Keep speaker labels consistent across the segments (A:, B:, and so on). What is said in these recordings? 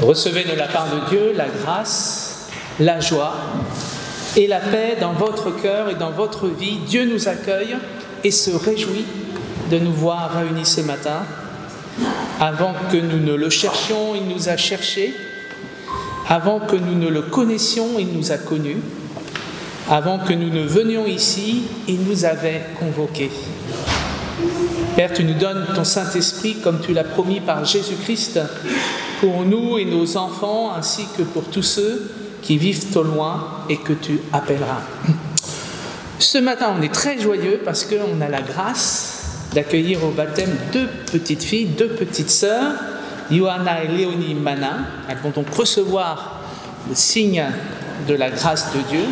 A: Recevez de la part de Dieu la grâce, la joie et la paix dans votre cœur et dans votre vie. Dieu nous accueille et se réjouit de nous voir réunis ce matin. Avant que nous ne le cherchions, il nous a cherchés. Avant que nous ne le connaissions, il nous a connus. Avant que nous ne venions ici, il nous avait convoqués. Père, tu nous donnes ton Saint-Esprit comme tu l'as promis par Jésus-Christ pour nous et nos enfants, ainsi que pour tous ceux qui vivent au loin et que tu appelleras. Ce matin, on est très joyeux parce qu'on a la grâce d'accueillir au baptême deux petites filles, deux petites sœurs, Johanna et Léonie Manin. Elles vont donc recevoir le signe de la grâce de Dieu.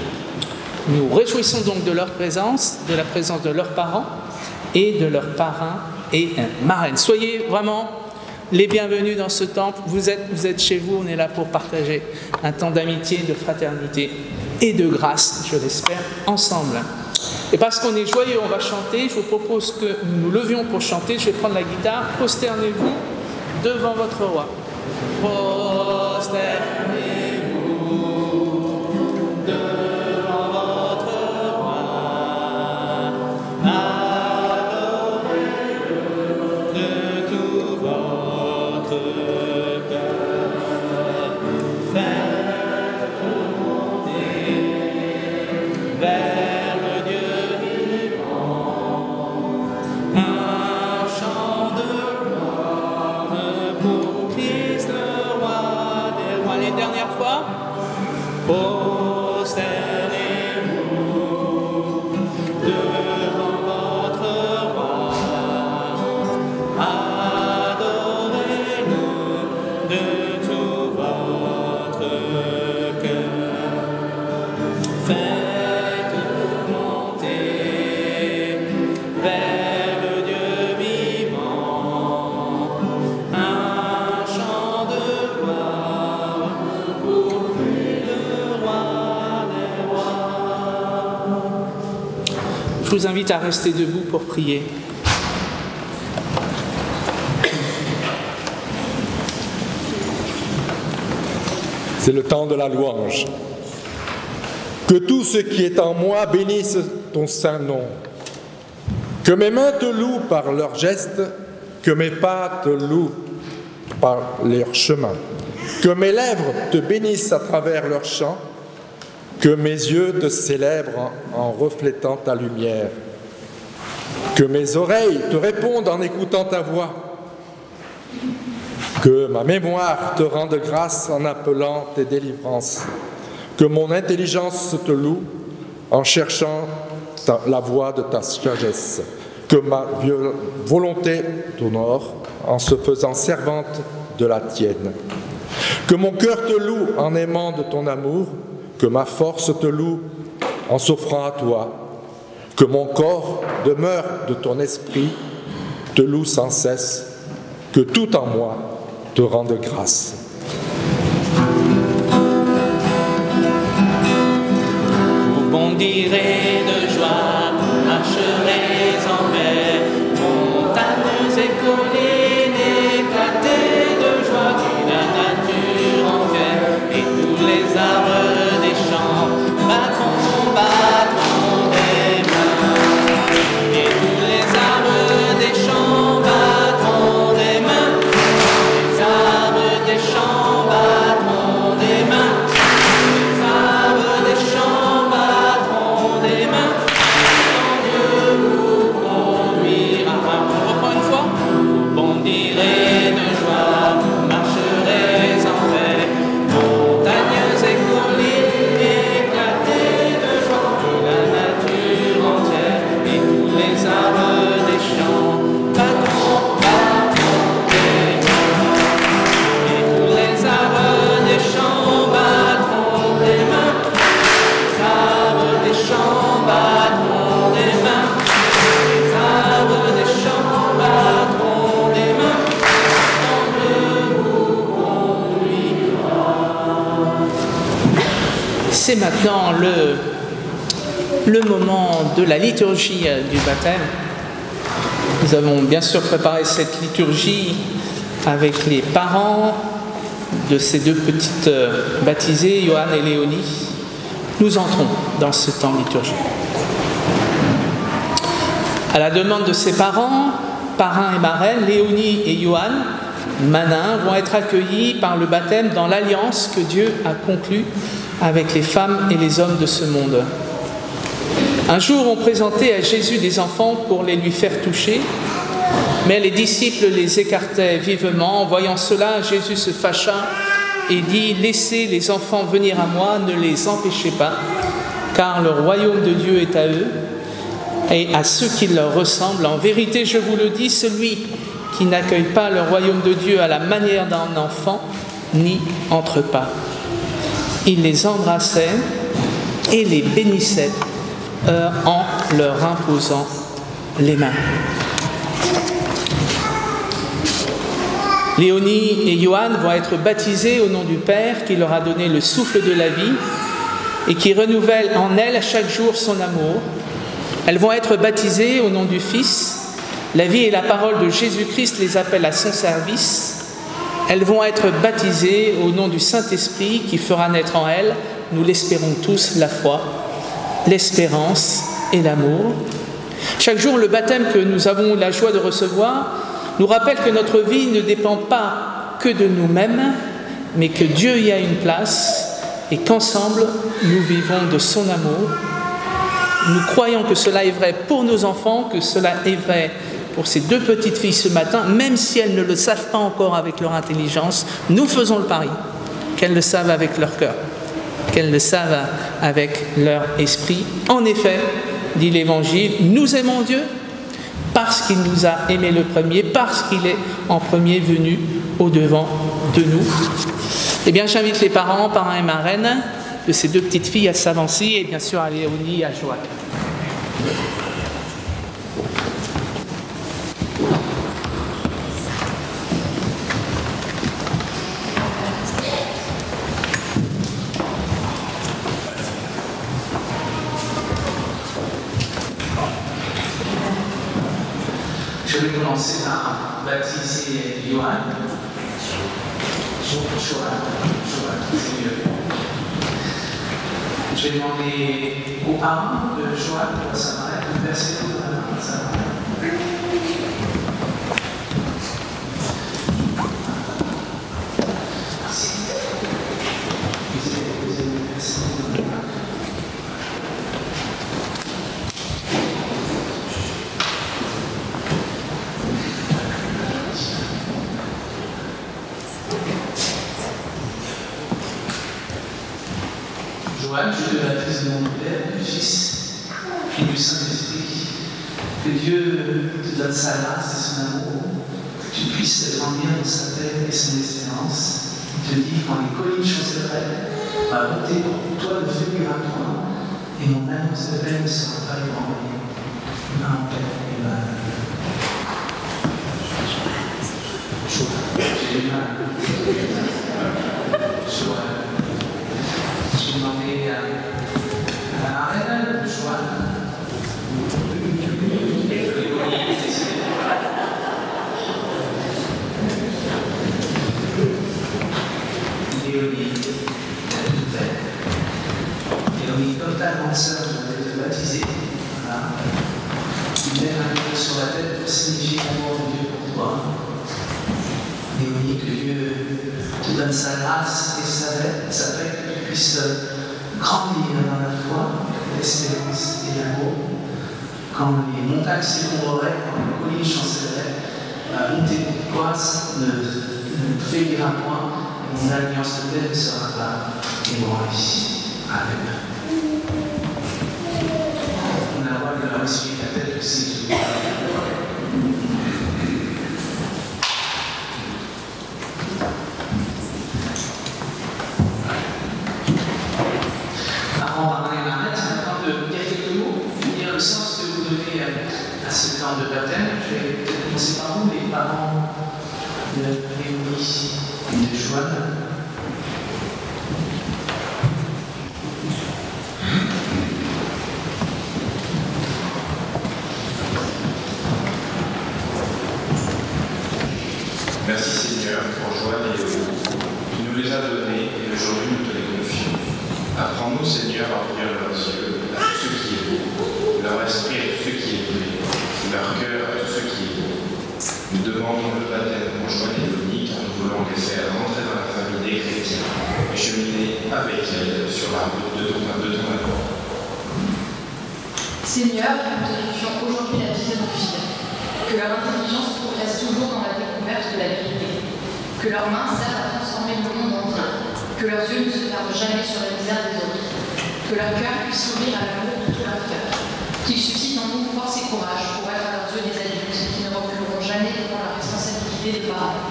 A: Nous réjouissons donc de leur présence, de la présence de leurs parents et de leurs parrains et marraines. Soyez vraiment les bienvenus dans ce temple. Vous êtes chez vous, on est là pour partager un temps d'amitié, de fraternité et de grâce, je l'espère, ensemble. Et parce qu'on est joyeux, on va chanter. Je vous propose que nous nous levions pour chanter. Je vais prendre la guitare. Prosternez-vous devant votre roi. Prosternez-vous devant votre roi. Adorez-le de tout votre cœur. Faites-le monter vers le Dieu vivant. Un chant de gloire pour Christ le roi des rois. Les dernières fois. Prosternez-vous devant votre roi. Adorez-le de tout votre cœur. Faites-le monter vers le Dieu vivant. Un chant de gloire pour lui le roi des rois. Je vous invite à rester debout pour prier.
B: C'est le temps de la louange. Que tout ce qui est en moi bénisse ton saint nom. Que mes mains te louent par leurs gestes, que mes pas te louent par leurs chemins. Que mes lèvres te bénissent à travers leurs chants, que mes yeux te célèbrent en reflétant ta lumière. Que mes oreilles te répondent en écoutant ta voix. Que ma mémoire te rende grâce en appelant tes délivrances. Que mon intelligence te loue en cherchant la voie de ta sagesse. Que ma volonté t'honore en se faisant servante de la tienne. Que mon cœur te loue en aimant de ton amour. Que ma force te loue en s'offrant à toi. Que mon corps demeure de ton esprit, te loue sans cesse. Que tout en moi te rende grâce.
A: Vous bondirez de joie, marcherez en paix, montagnes et collines éclatées de joie, et la nature entière, et tous les arbres des champs battront des mains, et tous les arbres des champs battront des mains, les arbres des champs battront des mains, les arbres des champs battront des mains, quand Dieu vous conduira. On reprend une fois. Vous bondirez de joie, vous marcherez en paix, montagnes et collines éclatées de joie, que la nature entière et tous les arbres des champs battront des mains, et tous les arbres des champs battront des mains, les arbres des champs battront des mains, les arbres des champs battront des mains, quand Dieu vous conduira. C'est maintenant le moment de la liturgie du baptême. Nous avons bien sûr préparé cette liturgie avec les parents, de ces deux petites baptisées, Johan et Léonie, nous entrons dans ce temps liturgique. À la demande de ses parents, parrain et marraine, Léonie et Johan, Manin, vont être accueillis par le baptême dans l'alliance que Dieu a conclue avec les femmes et les hommes de ce monde. Un jour, on présentait à Jésus des enfants pour les lui faire toucher, mais les disciples les écartaient vivement. En voyant cela, Jésus se fâcha et dit « Laissez les enfants venir à moi, ne les empêchez pas, car le royaume de Dieu est à eux et à ceux qui leur ressemblent. En vérité, je vous le dis, celui qui n'accueille pas le royaume de Dieu à la manière d'un enfant n'y entre pas. » Il les embrassait et les bénissait en leur imposant les mains. Léonie et Johan vont être baptisés au nom du Père qui leur a donné le souffle de la vie et qui renouvelle en elles chaque jour son amour. Elles vont être baptisées au nom du Fils. La vie et la parole de Jésus-Christ les appellent à son service. Elles vont être baptisées au nom du Saint-Esprit qui fera naître en elles, nous l'espérons tous, la foi, l'espérance et l'amour. Chaque jour, le baptême que nous avons la joie de recevoir nous rappelle que notre vie ne dépend pas que de nous-mêmes, mais que Dieu y a une place et qu'ensemble, nous vivons de son amour. Nous croyons que cela est vrai pour nos enfants, que cela est vrai pour ces deux petites filles ce matin, même si elles ne le savent pas encore avec leur intelligence. Nous faisons le pari qu'elles le savent avec leur cœur, qu'elles le savent avec leur esprit. En effet, dit l'Évangile, nous aimons Dieu parce qu'il nous a aimés le premier, parce qu'il est en premier venu au-devant de nous. Eh bien, j'invite les parents, parrains et marraines de ces deux petites filles à s'avancer et bien sûr à Léonie et à Joanne.
C: Je vais commencer par baptiser Johan. Johan, c'est mieux. Je vais demander aux parents de Johan pour sa mère de verser l'eau dans la main de sa mère. Johan, je te baptise au nom du Père, du Fils et du Saint-Esprit. Que Dieu te donne sa grâce et son amour, que tu puisses grandir dans sa paix et son espérance. Il te dit, quand les collines chancelleraient, ma bonté pour toi ne faiblira point, et mon annonce de paix ne sera pas ébranlée. Main en paix et main. J'ai des mains. Je vais demander à la marraine de Johan. Léonie, Léonie, comme ta grande sœur, je vais te baptiser. Voilà. Tu mets un peu sur la tête pour signifier l'amour de Dieu pour toi. Léonie, que Dieu te donne sa grâce et sa paix, que tu puisses grandir dans la foi, l'espérance et l'amour. Quand les montagnes s'effondreraient, quand les collines chancelleraient, la montée de toi ne faiblira point, et mon alliance de paix ne sera pas ébranlée. Amen. On a le droit de leur essuyer la tête aussi. De baptême, je vais peut-être commencer par vous, les parents de Léonie et de Joanne.
D: Merci Seigneur pour Joanne et Léonie. nous les as donnés et aujourd'hui nous te les confions. Apprends-nous, Seigneur, à ouvrir leurs yeux à tout ce qui est beau, leur esprit à tout ce qui est vrai, leur cœur à tout ce qui est beau. Nous demandons le baptême en joie d'Élonie, car nous voulons les faire rentrer dans la famille des chrétiens et cheminer avec elle sur la route de ton amour.
E: Seigneur, nous te confions aujourd'hui la vie de nos filles, que leur intelligence progresse toujours dans la découverte de la vérité, que leurs mains servent à transformer le monde en bien, que leurs yeux ne se perdent jamais sur la misère des autres, que leur cœur puisse s'ouvrir à l'amour de tout leur cœur, qu'ils suscitent en nous force et courage pour être à leurs yeux des adultes qui ne reculeront jamais devant la responsabilité des parents.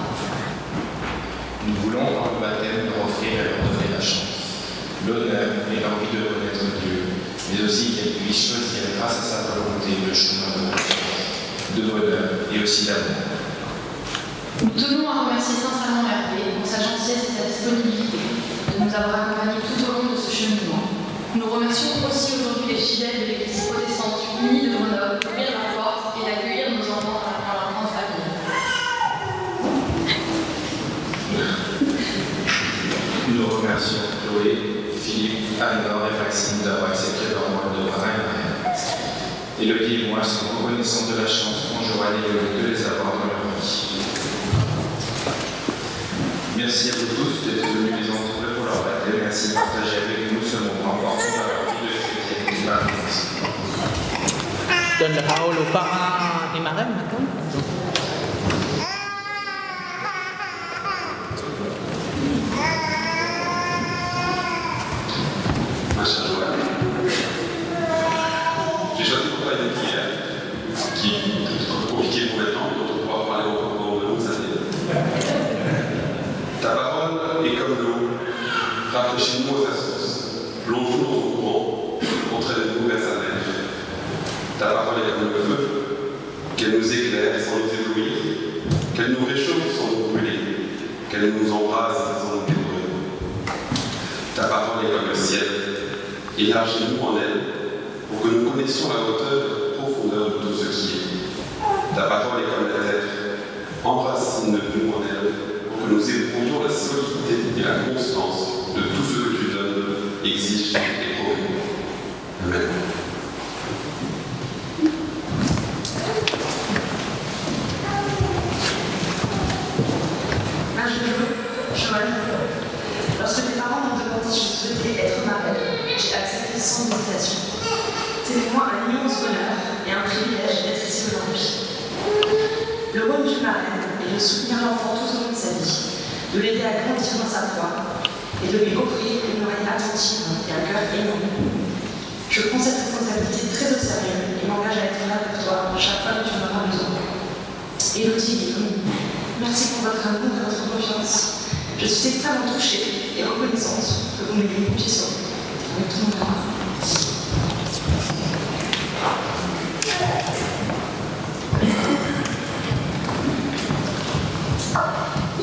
D: Nous voulons, par le baptême, leur offrir et leur donner la chance, l'honneur et l'envie de connaître Dieu, mais aussi qu'elles puissent choisir, grâce à sa volonté, le chemin de confiance, de bonheur et aussi d'amour.
E: Nous tenons à remercier sincèrement Hervé pour sa gentillesse et sa disponibilité de nous avoir accompagnés tout au long de ce cheminement. Nous remercions aussi aujourd'hui les fidèles de l'Église protestante unie de Grenoble d'ouvrir la porte et d'accueillir nos enfants dans leur grande famille.
D: Nous remercions Chloé, Philippe, Anne-Laure et Maxime d'avoir accepté leur rôle de parrain et marraine. Élodie et moi sommes reconnaissants de la chance qu'ont Joanne et Léonie de les avoir dans leur vie. Merci à vous tous d'être venus les entourer pour leur baptême. Merci de partager avec nous ce moment important dans leur vie de chrétienne.
A: Je donne la parole aux parrains et marraines maintenant.
F: Ma chère Joanne, j'ai choisi pour toi une prière qui est compliquée pour les temps, dont on pourra parler au long de années. Ta parole est comme l'eau, rafraîchis-nous aux source, plonge-nous dans ton courant, entraîne-nous vers sa mer. Ta parole est comme le feu, qu'elle nous éclaire sans nous éblouir, qu'elle nous réchauffe sans nous brûler, qu'elle nous embrase sans nous dévorer. Ta parole est comme le ciel, élargis-nous en elle, pour que nous connaissions la hauteur et la profondeur de tout ce qui est. Ta parole est comme la terre, enracine-nous en elle, pour que nous éprouvions la solidité et la constance de tout ce que tu donnes, exiges et promets. Amen.
G: Un jour, Joanne, lorsque tes parents m'ont demandé si je souhaitais être marraine, j'ai accepté sans hésitation. C'est pour moi un immense bonheur et un privilège d'être ici aujourd'hui. Le rôle d'une marraine est de soutenir l'enfant tout au long de sa vie, de l'aider à grandir dans sa foi et de lui offrir une oreille attentive et un cœur aimant. Je prends cette responsabilité très au sérieux et m'engage à être là pour toi chaque fois que tu en auras besoin. Élodie, merci pour votre amour et votre confiance. Je suis extrêmement touchée et reconnaissante que vous m'ayez confié sur vous. Avec tout mon cœur.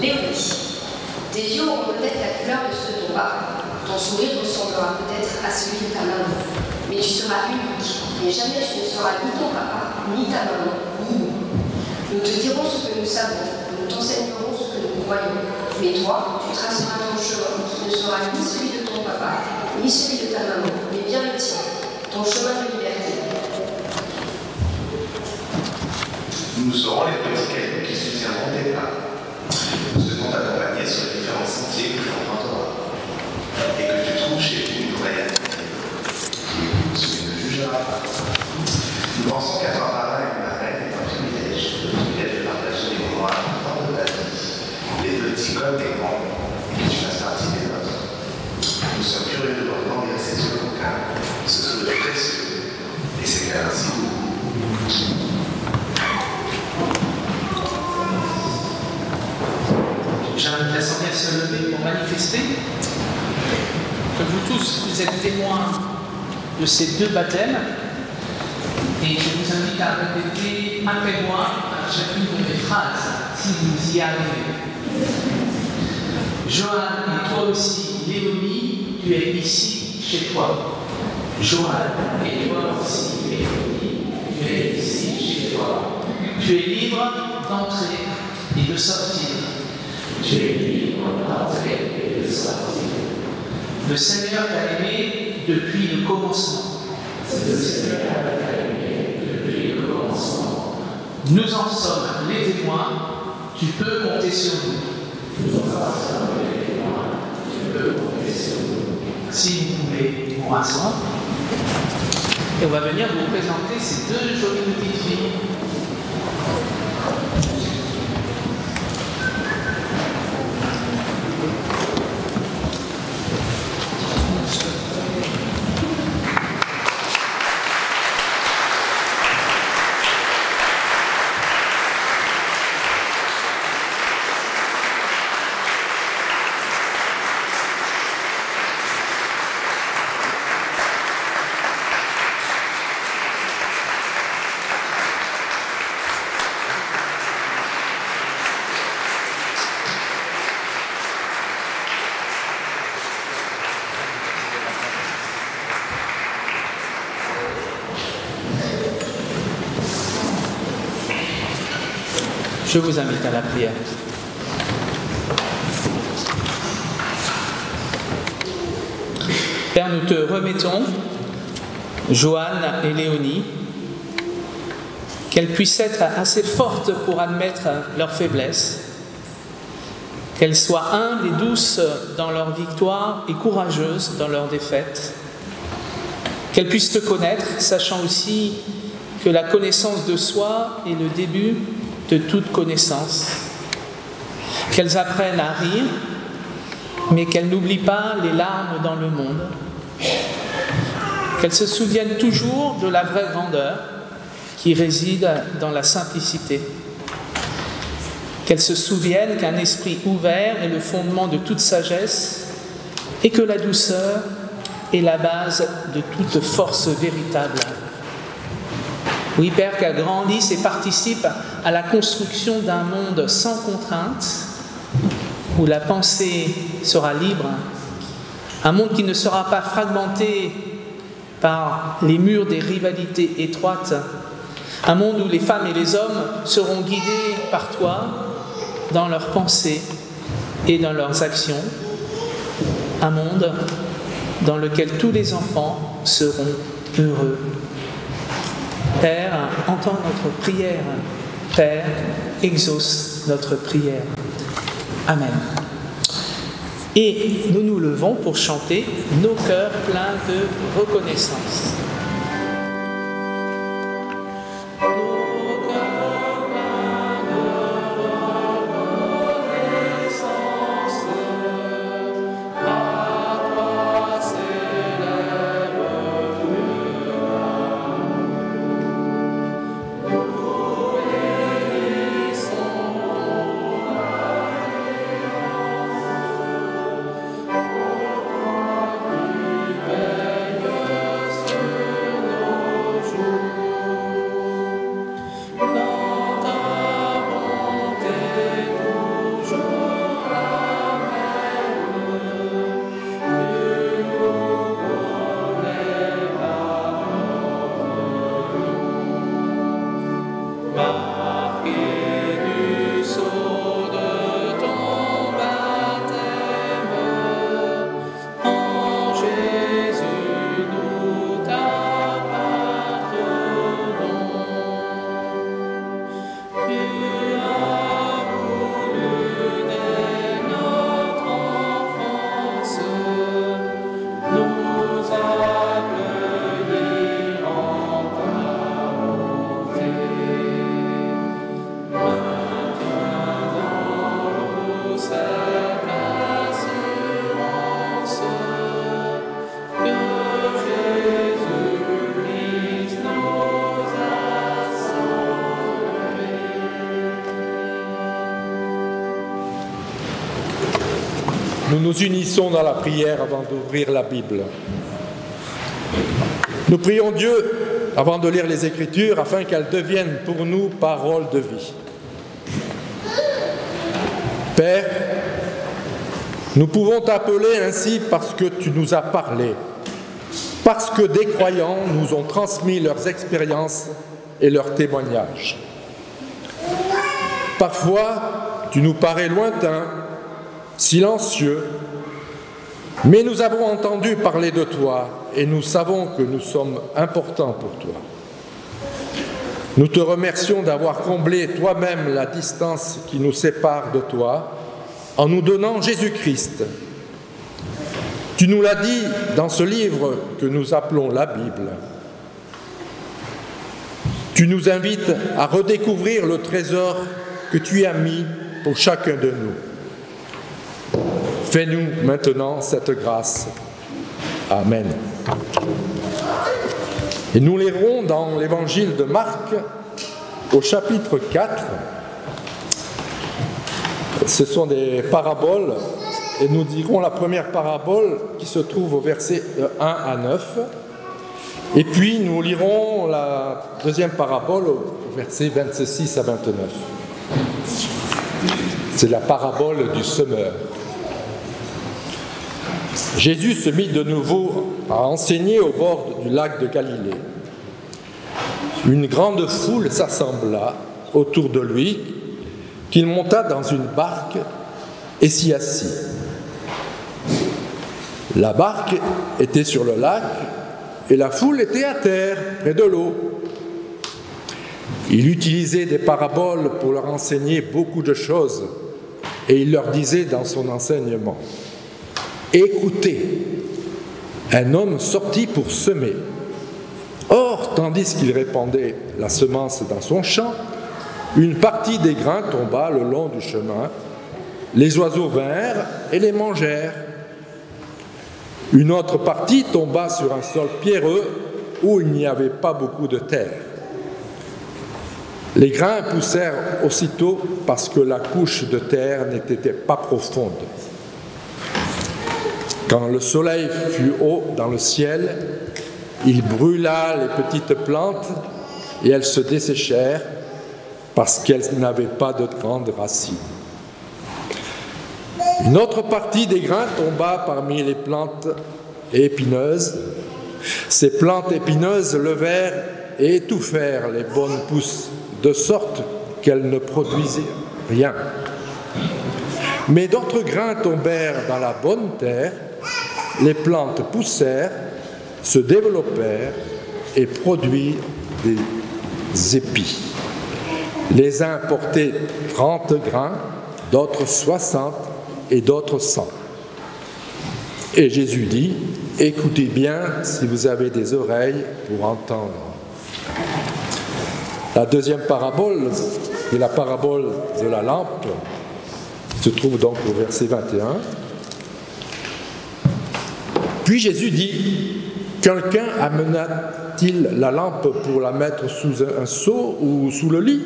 H: Léonie, tes yeux auront peut-être la couleur de ceux de ton papa. Ton sourire ressemblera peut-être à celui de ta maman. Mais tu seras unique, et jamais tu ne seras ni ton papa, ni ta maman, ni nous. Nous te dirons ce que nous savons, nous t'enseignerons ce que nous croyons. Mais toi, tu traceras ton chemin qui ne sera ni celui de ton papa, ni celui de ta maman, mais bien le tien, ton chemin de liberté.
D: Nous serons les petits cailloux qui soutiendront tes pas. Nous serons t'accompagner sur les différents sentiers que tu emprunteras. Et que tu trouves chez une oreille attentive, qui écoute ce qui ne jugera pas. Nous pensons qu'avoir parrain et marraine est un privilège de partager les moments importants de ta vie, les petits comme les grands, et que tu fasses partie des nôtres. Nous sommes curieux de voir grandir ces yeux au cœur, ce sourire précieux, et ces cœurs si doux.
A: J'invite l'Assemblée à se lever pour manifester que vous tous, vous êtes témoins de ces deux baptêmes. Et je vous invite à répéter après moi chacune de mes phrases, si vous y arrivez. Joanne, et toi aussi, Léonie, tu es ici chez toi. Joanne, et toi aussi, Léonie, tu es ici chez toi. Tu es libre d'entrer et de sortir. Tu es libre d'entrer et
C: Le Seigneur t'a aimé depuis le commencement. Le Seigneur t'a aimé depuis le commencement. Nous en sommes les témoins. Tu peux compter sur nous. Nous en sommes les témoins. Tu peux compter sur nous. Si vous pouvez vous rasseoir. Et on va venir vous présenter ces deux jolies petites filles. Je vous invite à la prière. Père, nous te remettons Joanne et Léonie, qu'elles puissent être assez fortes pour admettre leurs faiblesses, qu'elles soient humbles et douces dans leur victoire et courageuses dans leur défaite, qu'elles puissent te connaître, sachant aussi que la connaissance de soi est le début de toute connaissance, qu'elles apprennent à rire, mais qu'elles n'oublient pas les larmes dans le monde, qu'elles se souviennent toujours de la vraie grandeur qui réside dans la simplicité, qu'elles se souviennent qu'un esprit ouvert est le fondement de toute sagesse et que la douceur est la base de toute force véritable. Oui, Père, qu'elles grandissent et participent à la construction d'un monde sans contrainte, où la pensée sera libre, un monde qui ne sera pas fragmenté par les murs des rivalités étroites, un monde où les femmes et les hommes seront guidés par toi dans leurs pensées et dans leurs actions, un monde dans lequel tous les enfants seront heureux. Père, entends notre prière. Père, exauce notre prière. Amen. Et nous nous levons pour chanter nos cœurs pleins de reconnaissance.
B: Nous nous unissons dans la prière avant d'ouvrir la Bible. Nous prions Dieu avant de lire les Écritures afin qu'elles deviennent pour nous paroles de vie. Père, nous pouvons t'appeler ainsi parce que tu nous as parlé, parce que des croyants nous ont transmis leurs expériences et leurs témoignages. Parfois, tu nous parais lointain, silencieux, Mais nous avons entendu parler de toi et nous savons que nous sommes importants pour toi. Nous te remercions d'avoir comblé toi-même la distance qui nous sépare de toi en nous donnant Jésus-Christ. Tu nous l'as dit dans ce livre que nous appelons la Bible. Tu nous invites à redécouvrir le trésor que tu as mis pour chacun de nous. Fais-nous maintenant cette grâce. Amen. Et nous lirons dans l'évangile de Marc, au chapitre 4. Ce sont des paraboles, et nous dirons la première parabole qui se trouve au verset 1 à 9. Et puis nous lirons la deuxième parabole au verset 26 à 29. C'est la parabole du semeur. Jésus se mit de nouveau à enseigner au bord du lac de Galilée. Une grande foule s'assembla autour de lui, qu'il monta dans une barque et s'y assit. La barque était sur le lac et la foule était à terre, près de l'eau. Il utilisait des paraboles pour leur enseigner beaucoup de choses et il leur disait dans son enseignement: « Écoutez, un homme sortit pour semer. Or, tandis qu'il répandait la semence dans son champ, une partie des grains tomba le long du chemin. Les oiseaux vinrent et les mangèrent. Une autre partie tomba sur un sol pierreux où il n'y avait pas beaucoup de terre. Les grains poussèrent aussitôt parce que la couche de terre n'était pas profonde. Quand le soleil fut haut dans le ciel, il brûla les petites plantes et elles se desséchèrent parce qu'elles n'avaient pas de grandes racines. Une autre partie des grains tomba parmi les plantes épineuses. Ces plantes épineuses levèrent et étouffèrent les bonnes pousses, de sorte qu'elles ne produisaient rien. Mais d'autres grains tombèrent dans la bonne terre, les plantes poussèrent, se développèrent et produisirent des épis. Les uns portaient 30 grains, d'autres 60 et d'autres 100. Et Jésus dit: « Écoutez bien si vous avez des oreilles pour entendre. » La deuxième parabole est la parabole de la lampe, qui se trouve donc au verset 21. Puis Jésus dit: « Quelqu'un amena-t-il la lampe pour la mettre sous un seau ou sous le lit?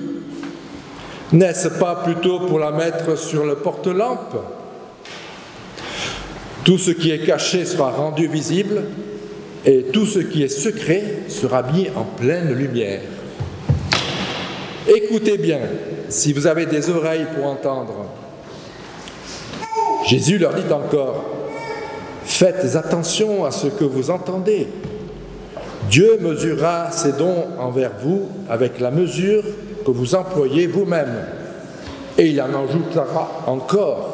B: N'est-ce pas plutôt pour la mettre sur le porte-lampe? Tout ce qui est caché sera rendu visible, et tout ce qui est secret sera mis en pleine lumière. Écoutez bien, si vous avez des oreilles pour entendre. » Jésus leur dit encore: « Faites attention à ce que vous entendez. Dieu mesurera ses dons envers vous avec la mesure que vous employez vous-même, et il en ajoutera encore.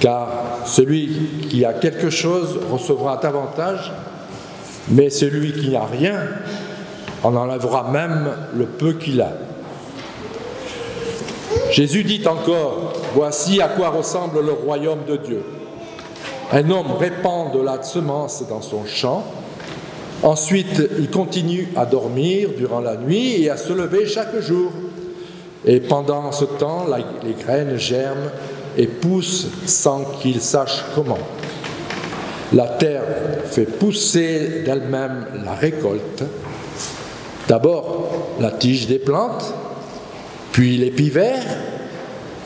B: Car celui qui a quelque chose recevra davantage, mais celui qui n'a rien en enlèvera même le peu qu'il a. » Jésus dit encore: « Voici à quoi ressemble le royaume de Dieu. Un homme répand de la semence dans son champ. Ensuite, il continue à dormir durant la nuit et à se lever chaque jour. Et pendant ce temps, les graines germent et poussent sans qu'il sache comment. La terre fait pousser d'elle-même la récolte. D'abord, la tige des plantes, puis l'épi vert,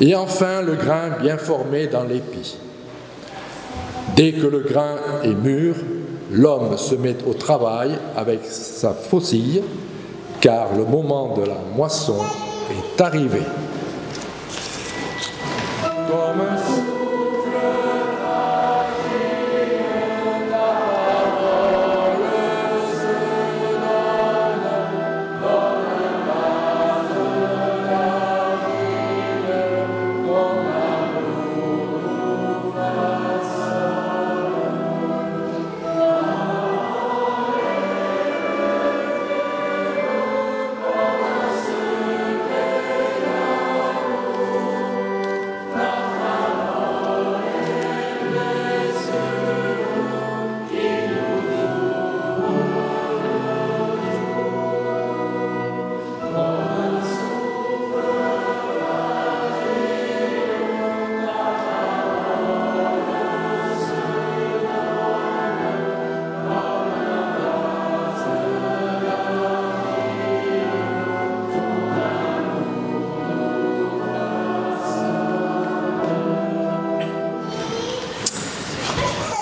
B: et enfin le grain bien formé dans l'épi. Dès que le grain est mûr, l'homme se met au travail avec sa faucille, car le moment de la moisson est arrivé. » Comme un souffle fragile, la parole se donne, comme un vase d'argile, comme un amour face.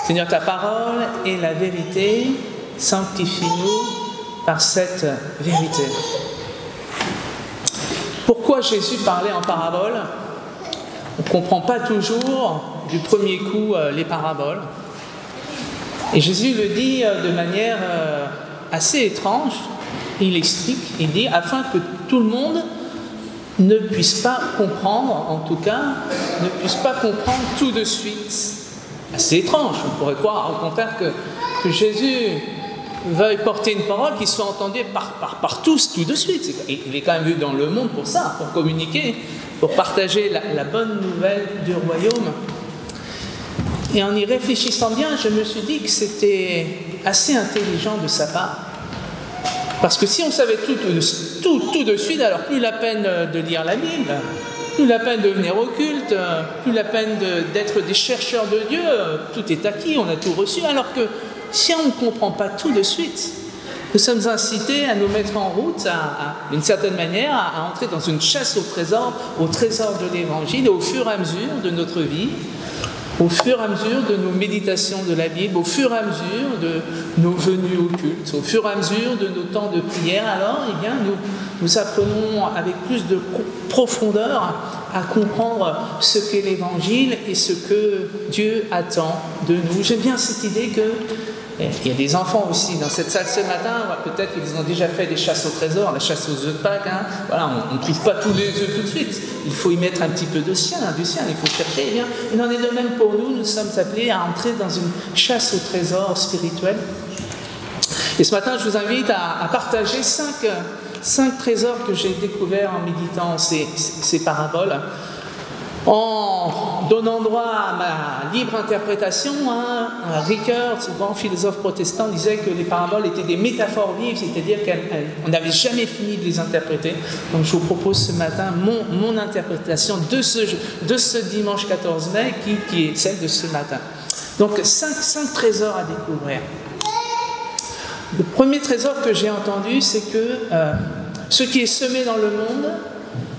A: Seigneur, ta parole est la vérité. Sanctifie-nous par cette vérité. Pourquoi Jésus parlait en parabole? On ne comprend pas toujours du premier coup les paraboles. Et Jésus le dit de manière assez étrange. Il explique, il dit, afin que tout le monde ne puisse pas comprendre, en tout cas, ne puisse pas comprendre tout de suite. Assez étrange, on pourrait croire au contraire que Jésus veuille porter une parole qui soit entendue par tous tout de suite. Il est quand même venu dans le monde pour ça, pour communiquer, pour partager la bonne nouvelle du royaume. Et en y réfléchissant bien, je me suis dit que c'était assez intelligent de sa part. Parce que si on savait tout de suite, alors plus la peine de lire la Bible, plus la peine de venir au culte, plus la peine d'être des chercheurs de Dieu, tout est acquis, on a tout reçu. Alors que si on ne comprend pas tout de suite, nous sommes incités à nous mettre en route, d'une certaine manière, à entrer dans une chasse au trésor de l'Évangile, au fur et à mesure de notre vie, au fur et à mesure de nos méditations de la Bible, au fur et à mesure de nos venues au culte, au fur et à mesure de nos temps de prière, alors eh bien, nous apprenons avec plus de profondeur à comprendre ce qu'est l'Évangile et ce que Dieu attend de nous. J'aime bien cette idée que il y a des enfants aussi dans cette salle ce matin, peut-être qu'ils ont déjà fait des chasses au trésor, la chasse aux œufs de Pâques. Voilà, on ne trouve pas tous les œufs tout de suite. Il faut y mettre un petit peu du sien, il faut chercher. Eh bien, il en est de même pour nous, nous sommes appelés à entrer dans une chasse au trésor spirituel. Et ce matin, je vous invite à partager cinq trésors que j'ai découverts en méditant ces paraboles. En donnant droit à ma libre interprétation, Ricoeur, ce grand philosophe protestant, disait que les paraboles étaient des métaphores vives, c'est-à-dire qu'on n'avait jamais fini de les interpréter. Donc je vous propose ce matin mon interprétation de ce dimanche 14 mai, qui est celle de ce matin. Donc cinq trésors à découvrir. Le premier trésor que j'ai entendu, c'est que ce qui est semé dans le monde,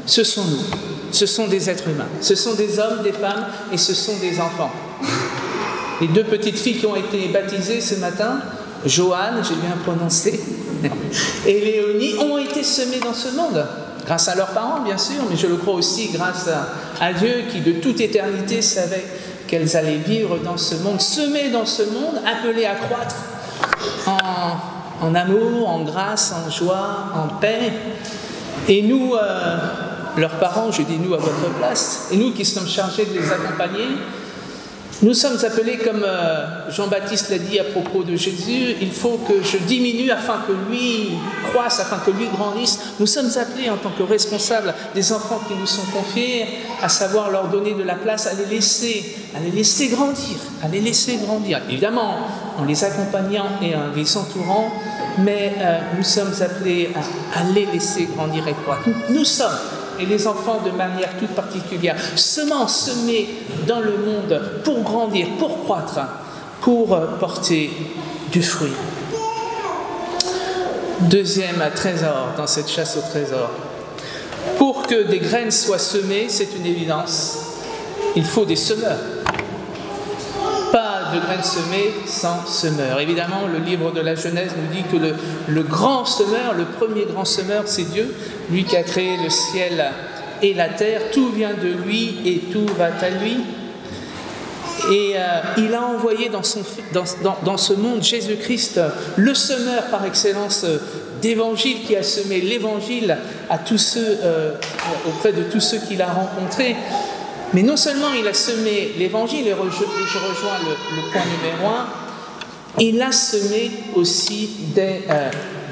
A: ce sont nous. Ce sont des êtres humains, ce sont des hommes, des femmes et ce sont des enfants. Les deux petites filles qui ont été baptisées ce matin, Joanne, j'ai bien prononcé, et Léonie, ont été semées dans ce monde. Grâce à leurs parents, bien sûr, mais je le crois aussi grâce à Dieu qui, de toute éternité, savait qu'elles allaient vivre dans ce monde, semées dans ce monde, appelées à croître en amour, en grâce, en joie, en paix. Et nous... leurs parents, je dis nous à votre place, et nous qui sommes chargés de les accompagner, nous sommes appelés, comme Jean-Baptiste l'a dit à propos de Jésus, il faut que je diminue afin que lui croisse, afin que lui grandisse. Nous sommes appelés en tant que responsables des enfants qui nous sont confiés, à savoir leur donner de la place, à les laisser grandir. Évidemment, en les accompagnant et en les entourant, mais nous sommes appelés à les laisser grandir et croître. Nous sommes, et les enfants de manière toute particulière, semés dans le monde pour grandir, pour croître, pour porter du fruit. Deuxième trésor dans cette chasse au trésor. Pour que des graines soient semées, c'est une évidence, il faut des semeurs. Pas de graines semées sans semeur. Évidemment, le livre de la Genèse nous dit que le grand semeur, le premier grand semeur, c'est Dieu, lui qui a créé le ciel et la terre. Tout vient de lui et tout va à lui. Et il a envoyé dans ce monde Jésus-Christ, le semeur par excellence d'évangile, qui a semé l'évangile à tous ceux, auprès de tous ceux qu'il a rencontrés. Mais non seulement il a semé l'évangile, et je rejoins le point numéro 1, il a semé aussi des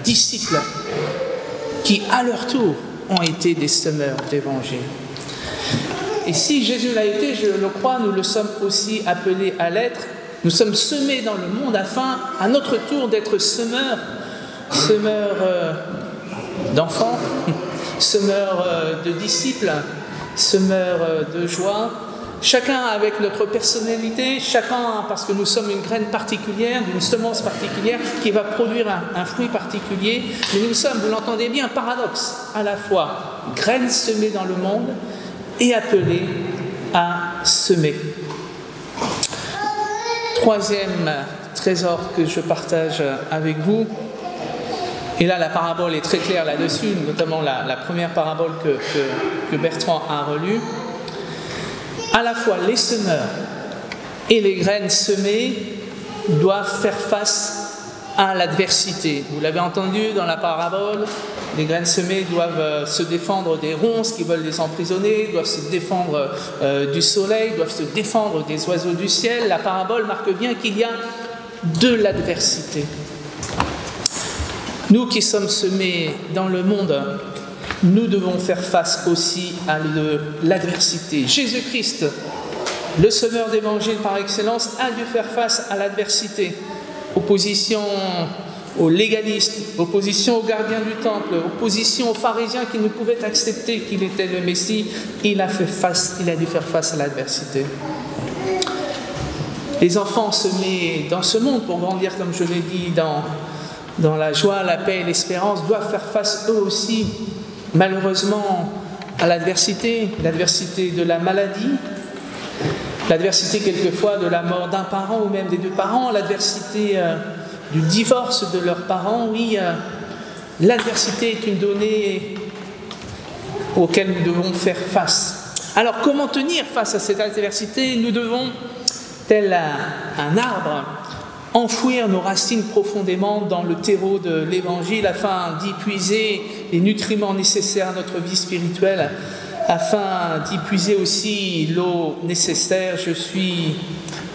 A: disciples qui, à leur tour, ont été des semeurs d'évangile. Et si Jésus l'a été, je le crois, nous le sommes aussi appelés à l'être. Nous sommes semés dans le monde afin, à notre tour, d'être semeurs d'enfants, semeurs de disciples, semeurs de joie, chacun avec notre personnalité, chacun parce que nous sommes une graine particulière, d'une semence particulière qui va produire un fruit particulier. Mais nous sommes, vous l'entendez bien, paradoxe, à la fois graines semées dans le monde et appelées à semer. troisième trésor que je partage avec vous, et là la parabole est très claire là-dessus, notamment la première parabole que Bertrand a relue. À la fois les semeurs et les graines semées doivent faire face à l'adversité. Vous l'avez entendu dans la parabole, les graines semées doivent se défendre des ronces qui veulent les emprisonner, doivent se défendre du soleil, doivent se défendre des oiseaux du ciel. La parabole marque bien qu'il y a de l'adversité. Nous qui sommes semés dans le monde, nous devons faire face aussi à l'adversité. Jésus-Christ, le semeur d'évangile par excellence, a dû faire face à l'adversité. Opposition aux légalistes, opposition aux gardiens du temple, opposition aux pharisiens qui ne pouvaient accepter qu'il était le Messie. Il a dû faire face à l'adversité. Les enfants semés dans ce monde pour grandir, comme je l'ai dit, dans la joie, la paix et l'espérance, doivent faire face eux aussi, malheureusement, à l'adversité de la maladie, l'adversité quelquefois de la mort d'un parent ou même des deux parents, l'adversité du divorce de leurs parents. Oui, l'adversité est une donnée auquel nous devons faire face. Alors, comment tenir face à cette adversité? Nous devons, tel un arbre, enfouir nos racines profondément dans le terreau de l'Évangile afin d'y puiser les nutriments nécessaires à notre vie spirituelle, afin d'y puiser aussi l'eau nécessaire. Je suis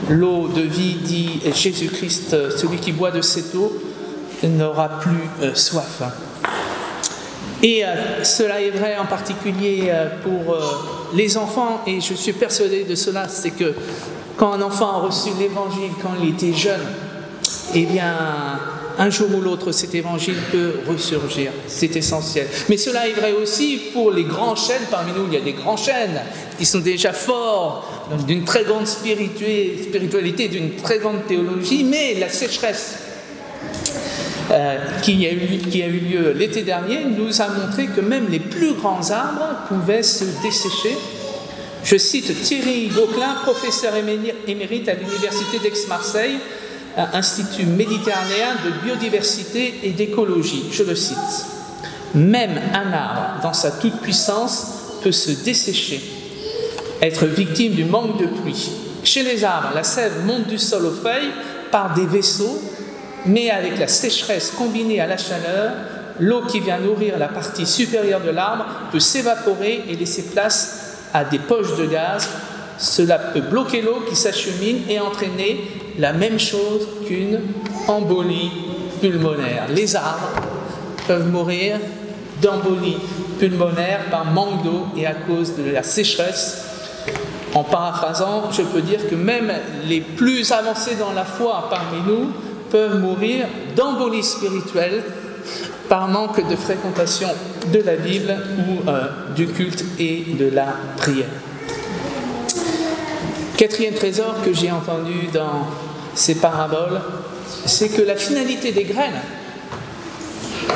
A: l'eau de vie, dit Jésus-Christ. Celui qui boit de cette eau n'aura plus soif. Et cela est vrai en particulier pour les enfants, et je suis persuadé de cela, c'est que quand un enfant a reçu l'Évangile quand il était jeune, eh bien, un jour ou l'autre, cet évangile peut ressurgir. C'est essentiel. Mais cela est vrai aussi pour les grands chênes. Parmi nous, il y a des grands chênes qui sont déjà forts, d'une très grande spiritualité, d'une très grande théologie, mais la sécheresse qui a eu lieu l'été dernier nous a montré que même les plus grands arbres pouvaient se dessécher. Je cite Thierry Gauquelin, professeur émérite à l'université d'Aix-Marseille, Institut méditerranéen de biodiversité et d'écologie. Je le cite. « Même un arbre, dans sa toute-puissance, peut se dessécher, être victime du manque de pluie. Chez les arbres, la sève monte du sol aux feuilles par des vaisseaux, mais avec la sécheresse combinée à la chaleur, l'eau qui vient nourrir la partie supérieure de l'arbre peut s'évaporer et laisser place à des poches de gaz. Cela peut bloquer l'eau qui s'achemine et entraîner la même chose qu'une embolie pulmonaire. Les arbres peuvent mourir d'embolie pulmonaire par manque d'eau et à cause de la sécheresse. En paraphrasant, je peux dire que même les plus avancés dans la foi parmi nous peuvent mourir d'embolie spirituelle par manque de fréquentation de la Bible ou du culte et de la prière. Quatrième trésor que j'ai entendu dans ces paraboles, c'est que la finalité des graines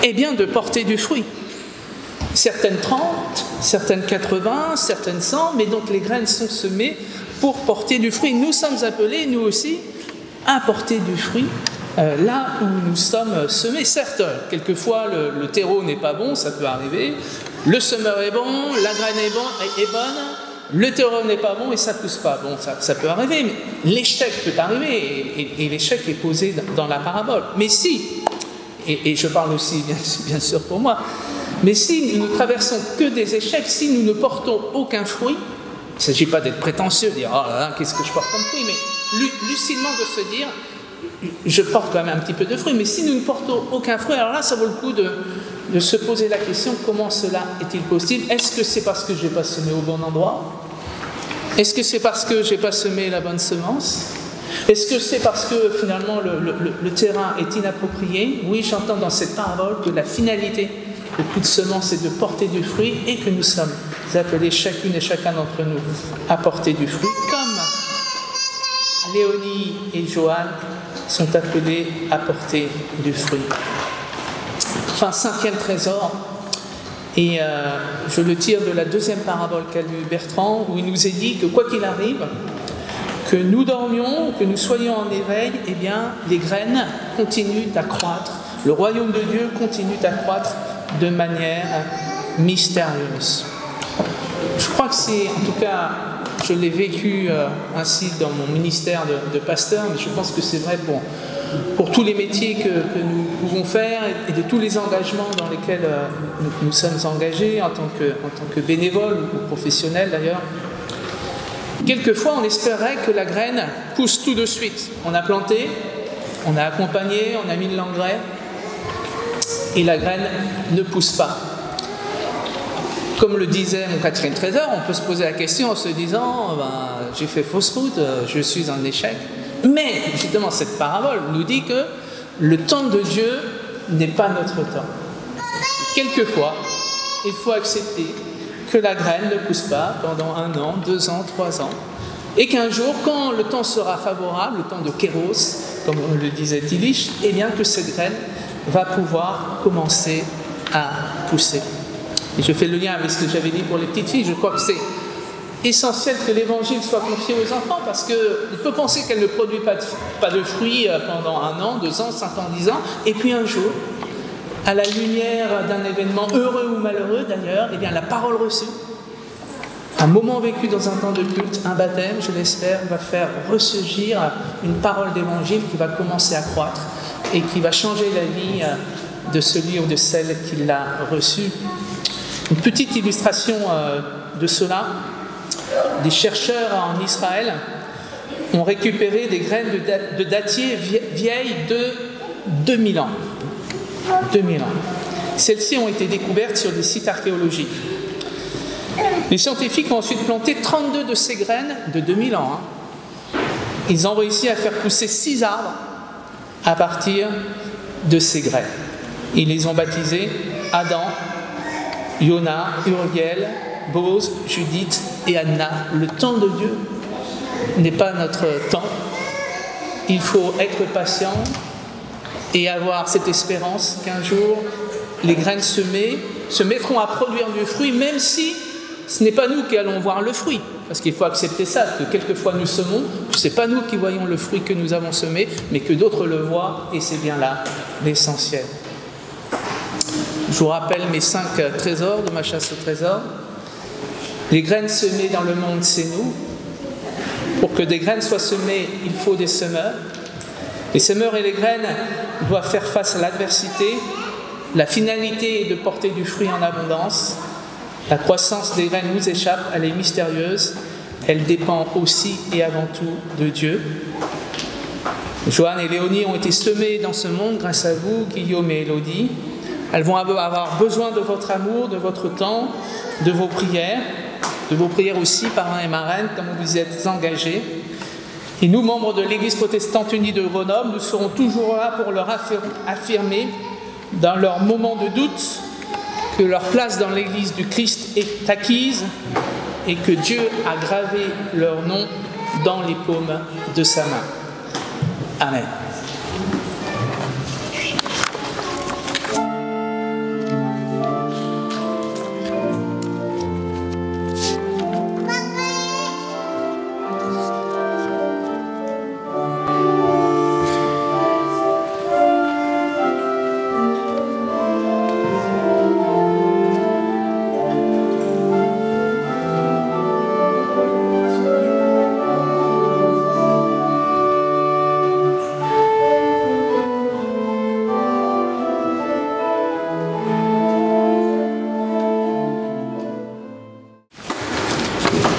A: est bien de porter du fruit. Certaines 30, certaines 80, certaines 100, mais donc les graines sont semées pour porter du fruit. Nous sommes appelés, nous aussi, à porter du fruit là où nous sommes semés. Certes, quelquefois le terreau n'est pas bon, ça peut arriver. Le semeur est bon, la graine est bonne. Le terreau n'est pas bon et ça ne pousse pas. Bon, ça peut arriver, mais l'échec peut arriver, et l'échec est posé dans la parabole. Mais si, et je parle aussi bien sûr pour moi, mais si nous ne traversons que des échecs, si nous ne portons aucun fruit, il ne s'agit pas d'être prétentieux, de dire « Oh là là, qu'est-ce que je porte comme fruit ?» mais lucidement de se dire « Je porte quand même un petit peu de fruit, mais si nous ne portons aucun fruit, alors là, ça vaut le coup de se poser la question, comment cela est-il possible? Est-ce que c'est parce que je n'ai pas semé au bon endroit? Est-ce que c'est parce que je n'ai pas semé la bonne semence? Est-ce que c'est parce que finalement le terrain est inapproprié? Oui, j'entends dans cette parabole que la finalité de toute semence est de porter du fruit et que nous sommes appelés chacune et chacun d'entre nous à porter du fruit, comme Léonie et Joanne sont appelés à porter du fruit. Enfin, cinquième trésor, et je le tire de la deuxième parabole qu'a lu Bertrand, où il nous est dit que quoi qu'il arrive, que nous dormions, que nous soyons en éveil, eh bien, les graines continuent d'accroître. Le royaume de Dieu continue d'accroître de manière mystérieuse. Je crois que c'est, en tout cas, je l'ai vécu ainsi dans mon ministère de pasteur, mais je pense que c'est vrai pour tous les métiers que nous pouvons faire et de tous les engagements dans lesquels nous sommes engagés en tant que bénévoles ou professionnels d'ailleurs. Quelquefois, on espérait que la graine pousse tout de suite. On a planté, on a accompagné, on a mis de l'engrais et la graine ne pousse pas. Comme le disait mon quatrième trésor, on peut se poser la question en se disant j'ai fait fausse route, je suis un échec. Mais justement, cette parabole nous dit que le temps de Dieu n'est pas notre temps. Quelquefois, il faut accepter que la graine ne pousse pas pendant 1 an, 2 ans, 3 ans. Et qu'un jour, quand le temps sera favorable, le temps de Kéros, comme le disait Tillich, eh bien que cette graine va pouvoir commencer à pousser. Et je fais le lien avec ce que j'avais dit pour les petites filles. Je crois que c'est essentiel que l'évangile soit confié aux enfants parce qu'on peut penser qu'elle ne produit pas de fruits pendant 1 an, 2 ans, 5 ans, 10 ans. Et puis un jour, à la lumière d'un événement heureux ou malheureux d'ailleurs, eh bien la parole reçue, un moment vécu dans un temps de culte, un baptême, je l'espère, va faire ressurgir une parole d'évangile qui va commencer à croître et qui va changer la vie de celui ou de celle qui l'a reçue. Une petite illustration de cela, des chercheurs en Israël ont récupéré des graines de dattiers vieilles de 2000 ans. 2000 ans. Celles-ci ont été découvertes sur des sites archéologiques. Les scientifiques ont ensuite planté 32 de ces graines de 2000 ans. Ils ont réussi à faire pousser 6 arbres à partir de ces graines. Ils les ont baptisés Adam, Yona, Uriel, Boz, Judith et Anna. Le temps de Dieu n'est pas notre temps. Il faut être patient et avoir cette espérance qu'un jour les graines se mettront à produire du fruit, même si ce n'est pas nous qui allons voir le fruit. Parce qu'il faut accepter ça, que quelquefois nous semons, ce n'est pas nous qui voyons le fruit que nous avons semé, mais que d'autres le voient, et c'est bien là l'essentiel. Je vous rappelle mes 5 trésors de ma chasse au trésor. Les graines semées dans le monde, c'est nous. Pour que des graines soient semées, il faut des semeurs. Les semeurs et les graines doivent faire face à l'adversité. La finalité est de porter du fruit en abondance. La croissance des graines nous échappe, elle est mystérieuse. Elle dépend aussi et avant tout de Dieu. Joanne et Léonie ont été semées dans ce monde grâce à vous, Guillaume et Élodie. Elles vont avoir besoin de votre amour, de votre temps, de vos prières aussi, parrains et marraines, comme vous êtes engagés. Et nous, membres de l'Église protestante unie de Grenoble, nous serons toujours là pour leur affirmer, dans leurs moments de doute, que leur place dans l'Église du Christ est acquise et que Dieu a gravé leur nom dans les paumes de sa main. Amen.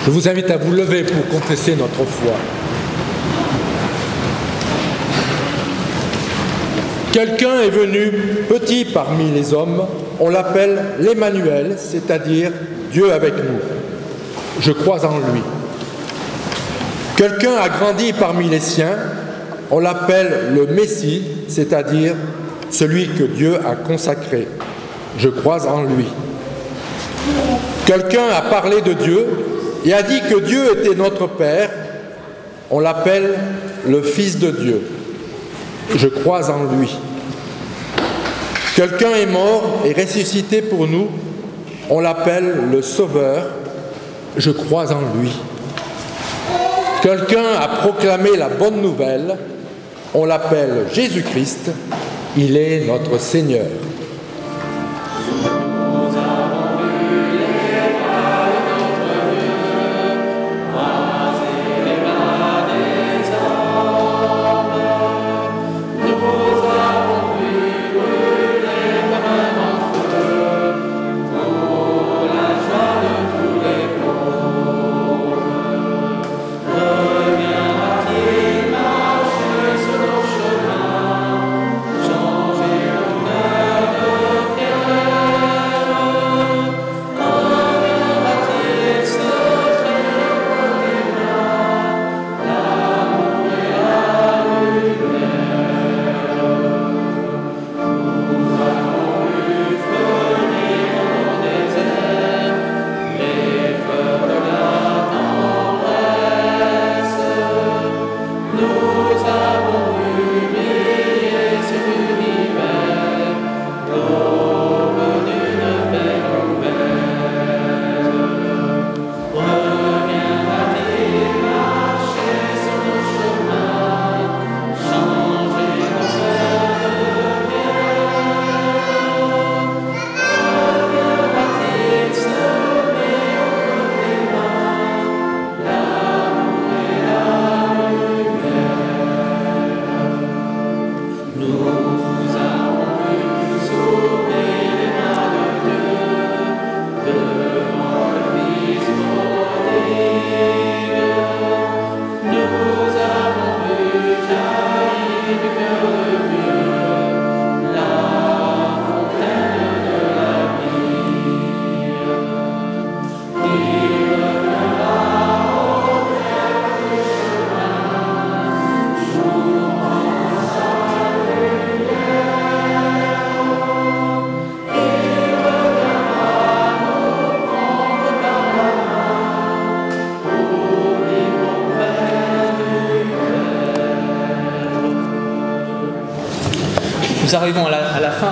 B: Je vous invite à vous lever pour confesser notre foi. Quelqu'un est venu petit parmi les hommes, on l'appelle l'Emmanuel, c'est-à-dire Dieu avec nous. Je crois en lui. Quelqu'un a grandi parmi les siens, on l'appelle le Messie, c'est-à-dire celui que Dieu a consacré. Je crois en lui. Quelqu'un a parlé de Dieu et a dit que Dieu était notre Père. On l'appelle le Fils de Dieu. Je crois en lui. Quelqu'un est mort et ressuscité pour nous. On l'appelle le Sauveur. Je crois en lui. Quelqu'un a proclamé la bonne nouvelle, on l'appelle Jésus-Christ, il est notre Seigneur.
A: Nous arrivons à la fin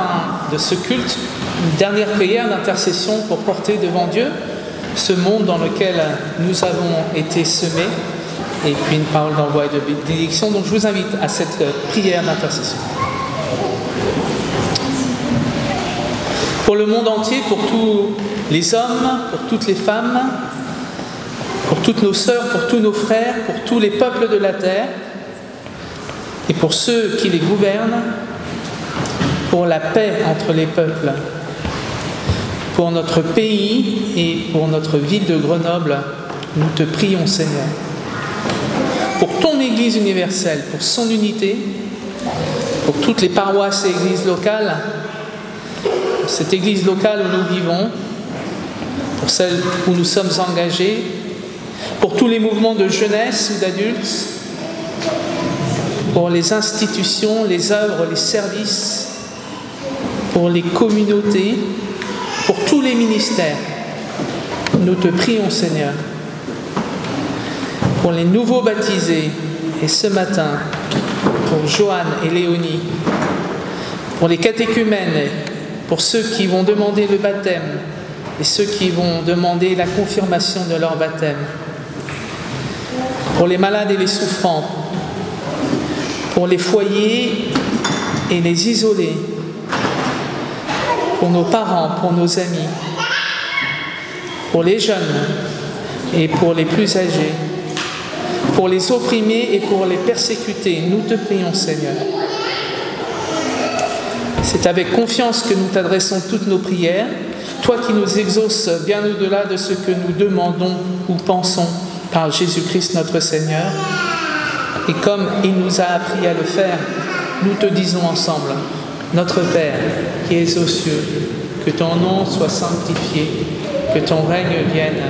A: de ce culte, une dernière prière d'intercession pour porter devant Dieu ce monde dans lequel nous avons été semés, et puis une parole d'envoi et de bénédiction. Donc je vous invite à cette prière d'intercession. Pour le monde entier, pour tous les hommes, pour toutes les femmes, pour toutes nos sœurs, pour tous nos frères, pour tous les peuples de la terre, et pour ceux qui les gouvernent, pour la paix entre les peuples, pour notre pays et pour notre ville de Grenoble, nous te prions, Seigneur. Pour ton Église universelle, pour son unité, pour toutes les paroisses et églises locales, pour cette Église locale où nous vivons, pour celle où nous sommes engagés, pour tous les mouvements de jeunesse ou d'adultes, pour les institutions, les œuvres, les services, pour les communautés, pour tous les ministères. Nous te prions, Seigneur. Pour les nouveaux baptisés, et ce matin, pour Joanne et Léonie, pour les catéchumènes, pour ceux qui vont demander le baptême et ceux qui vont demander la confirmation de leur baptême, pour les malades et les souffrants, pour les foyers et les isolés, pour nos parents, pour nos amis, pour les jeunes et pour les plus âgés, pour les opprimés et pour les persécutés. Nous te prions, Seigneur. C'est avec confiance que nous t'adressons toutes nos prières, toi qui nous exauces bien au-delà de ce que nous demandons ou pensons par Jésus-Christ notre Seigneur. Et comme il nous a appris à le faire, nous te disons ensemble: Notre Père qui es aux cieux, que ton nom soit sanctifié, que ton règne vienne,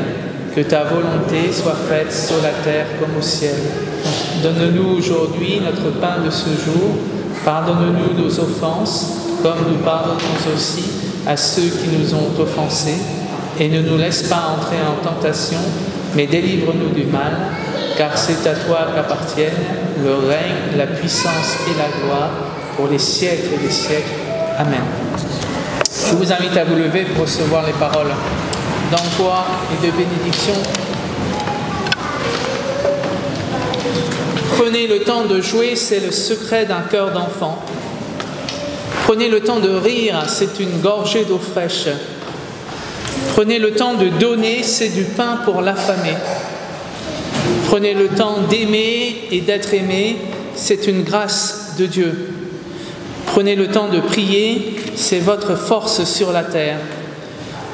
A: que ta volonté soit faite sur la terre comme au ciel. Donne-nous aujourd'hui notre pain de ce jour. Pardonne-nous nos offenses, comme nous pardonnons aussi à ceux qui nous ont offensés. Et ne nous laisse pas entrer en tentation, mais délivre-nous du mal, car c'est à toi qu'appartiennent le règne, la puissance et la gloire pour les siècles et les siècles. Amen. Je vous invite à vous lever pour recevoir les paroles d'envoi et de bénédiction. prenez le temps de jouer, c'est le secret d'un cœur d'enfant. Prenez le temps de rire, c'est une gorgée d'eau fraîche. Prenez le temps de donner, c'est du pain pour l'affamé. Prenez le temps d'aimer et d'être aimé, c'est une grâce de Dieu. Prenez le temps de prier, c'est votre force sur la terre.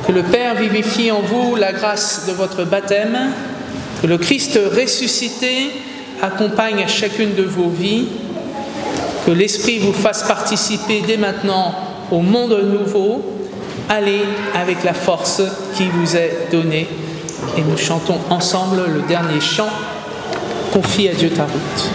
A: Que le Père vivifie en vous la grâce de votre baptême, que le Christ ressuscité accompagne chacune de vos vies, que l'Esprit vous fasse participer dès maintenant au monde nouveau. Allez avec la force qui vous est donnée. Et nous chantons ensemble le dernier chant. Confie à Dieu ta route.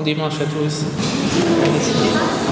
A: Dimanche à tous. Allez,